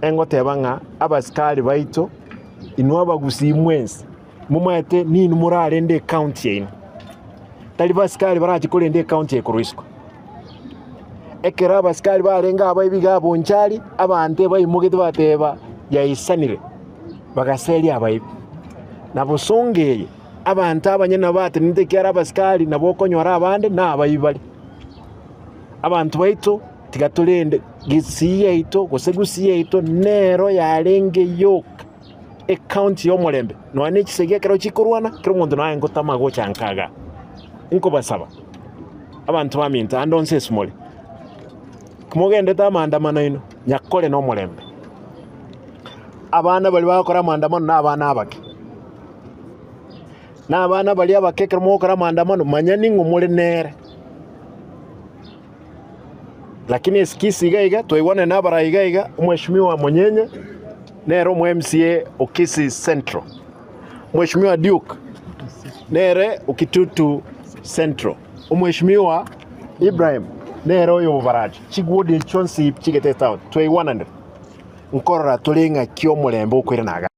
engotebanga abasikali baito inwa bagusi mwensi mumwete nini murare nde county yin tali basikali barachi kole nde county ekuruiswa ekera abasikali barenga abayibiga abonchari abante bayimugete bateba yayisanire bagaseli abayibi nabusongeye abantu abanyena bate nitekera abasikali nabokonyora abande nabayibali abantu baito tigatulende gisiye ito gosegusiye ito nero yarenge yoka county yomulembe none kisege kero chikurwana kero muntu naye ngotama go chankaga inko basaba abantu baminta andonse small kumugende tamandamano ino nyakole no mulembe abana bali bakora mandamano n'abana abake n'abana bali abake kero mukora mandamano manyani ngumule nere lakini esikisi igaiga toiwane nabara igaiga umheshimiwa Monyenye nero MCA Okisi Central Mheshimiwa Duke nere Okitutu Central umheshimiwa Ibrahim nero yo baraji chigwodi chonsi chigete town toiwane nkorora tulinga kyo mulembe ukwire naga